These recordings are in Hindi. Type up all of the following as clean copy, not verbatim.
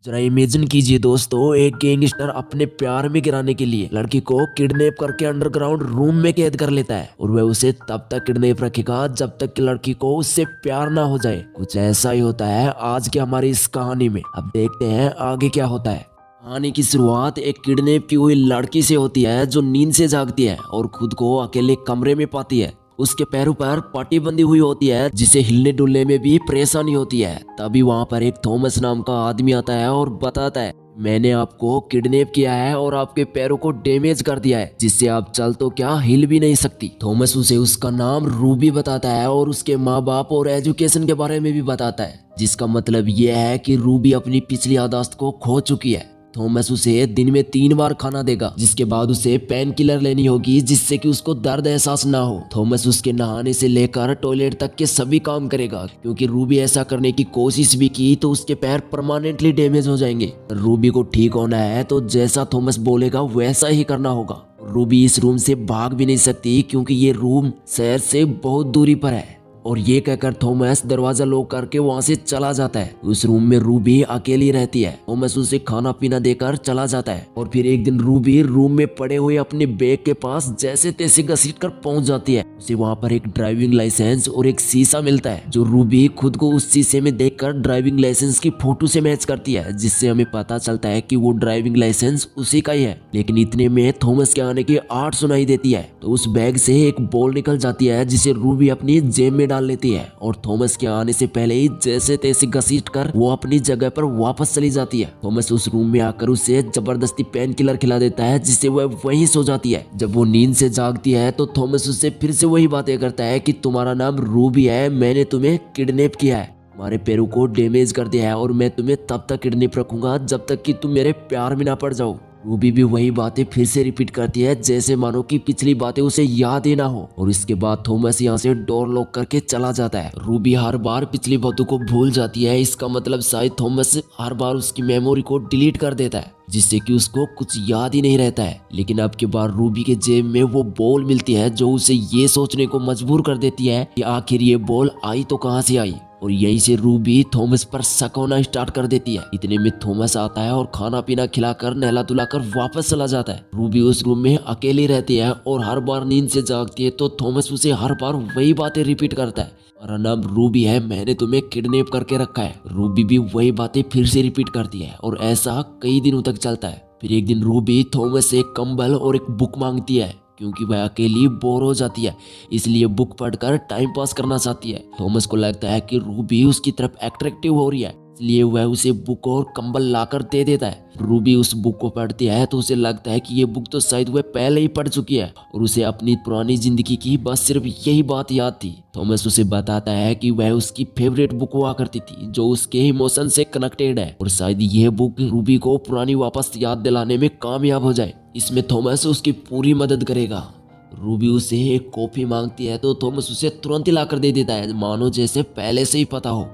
जरा इमेजिन कीजिए दोस्तों, एक गैंगस्टर अपने प्यार में गिराने के लिए लड़की को किडनैप करके अंडरग्राउंड रूम में कैद कर लेता है और वह उसे तब तक किडनैप रखेगा जब तक कि लड़की को उससे प्यार ना हो जाए। कुछ ऐसा ही होता है आज की हमारी इस कहानी में। अब देखते हैं आगे क्या होता है। कहानी की शुरुआत एक किडनैप की हुई लड़की से होती है जो नींद से जागती है और खुद को अकेले कमरे में पाती है। उसके पैरों पर पट्टी बंधी हुई होती है जिसे हिलने डुलने में भी परेशानी होती है। तभी वहां पर एक थॉमस नाम का आदमी आता है और बताता है, मैंने आपको किडनैप किया है और आपके पैरों को डैमेज कर दिया है जिससे आप चल तो क्या हिल भी नहीं सकती। थॉमस उसे उसका नाम रूबी बताता है और उसके माँ बाप और एजुकेशन के बारे में भी बताता है, जिसका मतलब यह है कि रूबी अपनी पिछली याददाश्त को खो चुकी है। थॉमस उसे दिन में 3 बार खाना देगा जिसके बाद उसे पेन किलर लेनी होगी जिससे कि उसको दर्द एहसास ना हो। थॉमस उसके नहाने से लेकर टॉयलेट तक के सभी काम करेगा क्योंकि रूबी ऐसा करने की कोशिश भी की तो उसके पैर परमानेंटली डैमेज हो जाएंगे। रूबी को ठीक होना है तो जैसा थॉमस बोलेगा वैसा ही करना होगा। रूबी इस रूम से भाग भी नहीं सकती क्योंकि ये रूम शहर से बहुत दूरी पर है। और ये कहकर थॉमस दरवाजा लॉक करके वहां से चला जाता है। उस रूम में रूबी अकेली रहती है। थॉमस उसे खाना पीना देकर चला जाता है और फिर एक दिन रूबी रूम में पड़े हुए अपने बैग के पास जैसे तैसे घसीट कर पहुंच जाती है। उसे वहां पर एक ड्राइविंग लाइसेंस और एक शीशा मिलता है जो रूबी खुद को उस शीशे में देखकर ड्राइविंग लाइसेंस की फोटो से मैच करती है, जिससे हमें पता चलता है कि वो ड्राइविंग लाइसेंस उसी का ही है। लेकिन इतने में थॉमस के आने की आवाज सुनाई देती है तो उस बैग से एक बॉल निकल जाती है जिसे रूबी अपनी जेब में डाल लेती है और थॉमस के आने से पहले ही जैसे तैसे घसीट कर वो अपनी जगह पर वापस चली जाती है। थॉमस उस रूम में आकर उसे जबरदस्ती पेन किलर खिला देता है जिससे वह वहीं सो जाती है। जब वो नींद से जागती है तो थॉमस उससे फिर से वही बातें करता है कि तुम्हारा नाम रूबी है, मैंने तुम्हें किडनैप किया है, तुम्हारे पैरों को डैमेज कर दिया है और मैं तुम्हें तब तक किडनैप रखूंगा जब तक कि तुम मेरे प्यार में ना पड़ जाओ। रूबी भी वही बातें फिर से रिपीट करती है जैसे मानो कि पिछली बातें उसे याद ही ना हो। और इसके बाद थॉमस यहाँ से डोर लॉक करके चला जाता है। रूबी हर बार पिछली बातों को भूल जाती है। इसका मतलब शायद थॉमस हर बार उसकी मेमोरी को डिलीट कर देता है जिससे कि उसको कुछ याद ही नहीं रहता है। लेकिन अब के बार रूबी के जेब में वो बॉल मिलती है जो उसे ये सोचने को मजबूर कर देती है कि आखिर ये बॉल आई तो कहाँ से आई। और यहीं से रूबी थॉमस पर शक होना स्टार्ट कर देती है। इतने में थॉमस आता है और खाना पीना खिलाकर नहला धुलाकर वापस चला जाता है। रूबी उस रूम में अकेली रहती है और हर बार नींद से जागती है तो थॉमस उसे हर बार वही बातें रिपीट करता है, मेरा नाम रूबी है, मैंने तुम्हें किडनैप करके रखा है। रूबी भी वही बातें फिर से रिपीट करती है और ऐसा कई दिनों तक चलता है। फिर एक दिन रूबी थॉमस से एक कंबल और एक बुक मांगती है क्योंकि वह अकेली बोर हो जाती है, इसलिए बुक पढ़कर टाइम पास करना चाहती है। थॉमस को लगता है कि रूबी उसकी तरफ अट्रैक्टिव हो रही है, इसलिए वह उसे बुक और कंबल लाकर दे देता है। रूबी उस बुक को पढ़ती है तो उसे लगता है कि ये बुक तो शायद वह पहले ही पढ़ चुकी है और उसे अपनी पुरानी जिंदगी की बस सिर्फ यही बात याद थी। थॉमस उसे बताता है कि वह उसकी फेवरेट बुक हुआ करती थी जो उसके इमोशन से कनेक्टेड है और शायद यह बुक रूबी को पुरानी वापस याद दिलाने में कामयाब हो जाए। इसमें थॉमस उसकी पूरी मदद करेगा। रूबी उसे एक कॉफी मांगती है तो थॉमस उसे तुरंत ही लाकर दे देता है, मानो जैसे पहले से ही पता हो।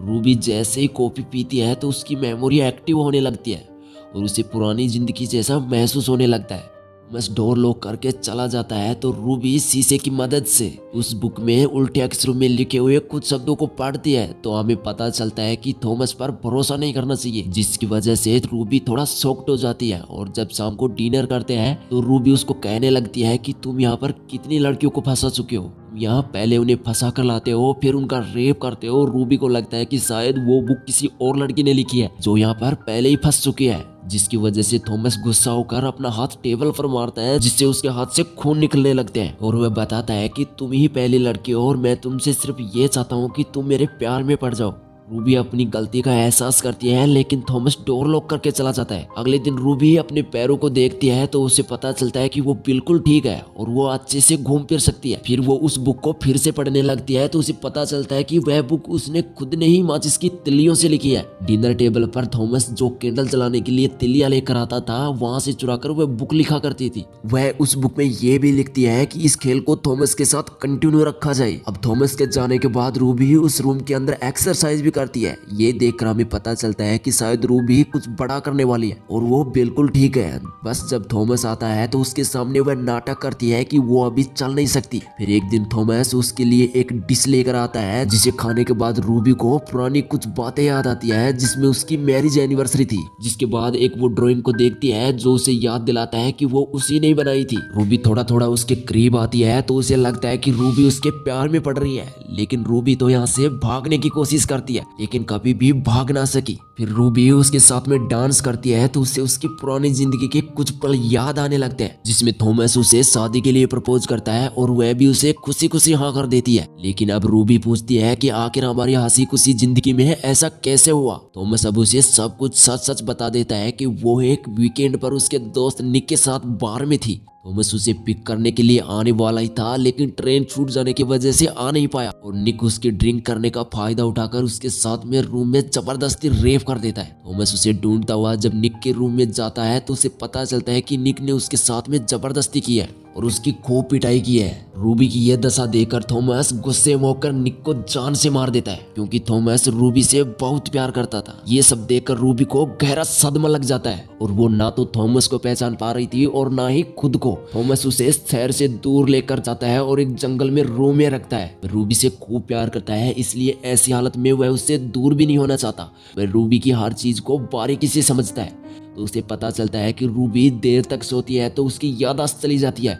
रूबी जैसे ही कॉफी पीती है तो उसकी मेमोरी एक्टिव होने लगती है और उसे पुरानी जिंदगी जैसा महसूस होने लगता है। बस डोर लॉक करके चला जाता है तो रूबी शीशे की मदद से उस बुक में उल्टे अक्षरों में लिखे हुए कुछ शब्दों को पढ़ती है तो हमें पता चलता है कि थॉमस पर भरोसा नहीं करना चाहिए, जिसकी वजह से रूबी थोड़ा शॉक्ड हो जाती है। और जब शाम को डिनर करते हैं तो रूबी उसको कहने लगती है कि तुम यहाँ पर कितनी लड़कियों को फंसा चुके हो, यहाँ पहले उन्हें फंसा कर लाते हो फिर उनका रेप करते हो। रूबी को लगता है कि शायद वो बुक किसी और लड़की ने लिखी है जो यहाँ पर पहले ही फंस चुकी है, जिसकी वजह से थॉमस गुस्सा होकर अपना हाथ टेबल पर मारता है जिससे उसके हाथ से खून निकलने लगते हैं। और वह बताता है कि तुम ही पहली लड़की हो और मैं तुमसे सिर्फ ये चाहता हूँ कि तुम मेरे प्यार में पड़ जाओ। रूबी अपनी गलती का एहसास करती है लेकिन थॉमस डोर लॉक करके चला जाता है। अगले दिन रूबी अपने पैरों को देखती है तो उसे पता चलता है कि वो बिल्कुल ठीक है और वो अच्छे से घूम फिर सकती है। फिर वो उस बुक को फिर से पढ़ने लगती है तो उसे पता चलता है कि वह बुक उसने खुद ने ही माचिस की तिल्लियों से लिखी है। डिनर टेबल पर थॉमस जो कैंडल जलाने के लिए तिलिया लेकर आता था वहां से चुराकर वह बुक लिखा करती थी। वह उस बुक में ये भी लिखती है कि इस खेल को थॉमस के साथ कंटिन्यू रखा जाए। अब थॉमस के जाने के बाद रूबी उस रूम के अंदर एक्सरसाइज भी करती है। ये देखकर हमें पता चलता है कि शायद रूबी कुछ बड़ा करने वाली है और वो बिल्कुल ठीक है। बस जब थॉमस आता है तो उसके सामने वह नाटक करती है कि वो अभी चल नहीं सकती। फिर एक दिन थॉमस उसके लिए एक डिश लेकर आता है जिसे खाने के बाद रूबी को पुरानी कुछ बातें याद आती है जिसमें उसकी मैरिज एनिवर्सरी थी। जिसके बाद एक वो ड्राइंग को देखती है जो उसे याद दिलाता है कि वो उसी ने बनाई थी। रूबी थोड़ा थोड़ा उसके करीब आती है तो उसे लगता है कि रूबी उसके प्यार में पड़ रही है, लेकिन रूबी तो यहाँ से भागने की कोशिश करती है लेकिन कभी भी भाग ना सकी। फिर रूबी उसके साथ में डांस करती है तो उसे उसकी पुरानी जिंदगी के कुछ पल याद आने लगते हैं जिसमें थॉमस उसे शादी के लिए प्रपोज करता है और वह भी उसे खुशी खुशी हाँ कर देती है। लेकिन अब रूबी पूछती है कि आखिर हमारी हंसी खुशी जिंदगी में ऐसा कैसे हुआ। थॉमस अब उसे सब कुछ सच सच बता देता है कि वो एक वीकेंड पर उसके दोस्त निक के साथ बार में थी। थॉमस उसे पिक करने के लिए आने वाला ही था लेकिन ट्रेन छूट जाने की वजह से आ नहीं पाया और निक उसके ड्रिंक करने का फायदा उठाकर उसके साथ में रूम में जबरदस्ती रेप कर देता है। थॉमस उसे ढूंढता हुआ जब निक के रूम में जाता है तो उसे पता चलता है कि निक ने उसके साथ में जबरदस्ती की है और उसकी खूब पिटाई की है। रूबी की यह दशा देखकर थॉमस गुस्से में होकर निक को जान से मार देता है क्योंकि थॉमस रूबी से बहुत प्यार करता था। ये सब देखकर रूबी को गहरा सदमा लग जाता है और वो ना तो थॉमस को पहचान पा रही थी और ना ही खुद को। थॉमस उसे शहर से दूर लेकर जाता है और एक जंगल में रूम में रखता है। रूबी से खूब प्यार करता है इसलिए ऐसी हालत में वह उससे दूर भी नहीं होना चाहता। वह रूबी की हर चीज को बारीकी से समझता है तो उसे पता चलता है कि रूबी देर तक सोती है तो उसकी याददाश्त चली जाती है,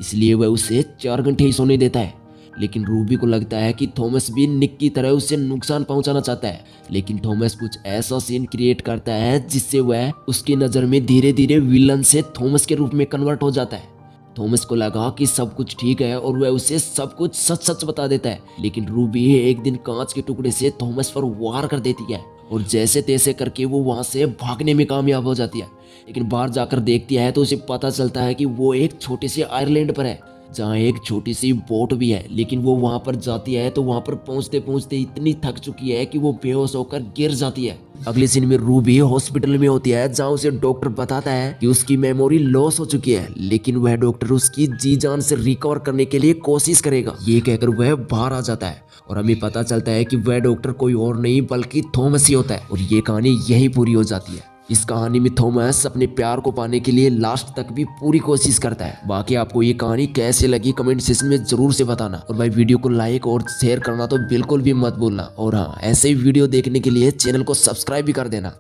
इसलिए वह उसे 4 घंटे ही सोने देता है। लेकिन रूबी को लगता है कि थॉमस भी निक की तरह उसे नुकसान पहुंचाना चाहता है, लेकिन थॉमस कुछ ऐसा सीन क्रिएट करता है जिससे वह उसकी नज़र में धीरे धीरे विलन से थॉमस के रूप में कन्वर्ट हो जाता है। थॉमस को लगा कि सब कुछ ठीक है और वह उसे सब कुछ सच सच बता देता है, लेकिन रूबी एक दिन कांच के टुकड़े से थॉमस पर वार कर देती है और जैसे तैसे करके वो वहां से भागने में कामयाब हो जाती है। लेकिन बाहर जाकर देखती है तो उसे पता चलता है कि वो एक छोटे से आयरलैंड पर है जहाँ एक छोटी सी बोट भी है। लेकिन वो वहां पर जाती है तो वहां पर पहुंचते पहुंचते इतनी थक चुकी है कि वो बेहोश होकर गिर जाती है। अगले सीन में रूबी हॉस्पिटल में होती है जहाँ उसे डॉक्टर बताता है कि उसकी मेमोरी लॉस हो चुकी है, लेकिन वह डॉक्टर उसकी जी जान से रिकवर करने के लिए कोशिश करेगा। ये कहकर वह बाहर आ जाता है और हमें पता चलता है कि वह डॉक्टर कोई और नहीं बल्कि थॉमस ही होता है और ये कहानी यही पूरी हो जाती है। इस कहानी में थॉमस अपने प्यार को पाने के लिए लास्ट तक भी पूरी कोशिश करता है। बाकी आपको ये कहानी कैसे लगी कमेंट सेक्शन में जरूर से बताना और भाई वीडियो को लाइक और शेयर करना तो बिल्कुल भी मत भूलना। और हाँ, ऐसे ही वीडियो देखने के लिए चैनल को सब्सक्राइब भी कर देना।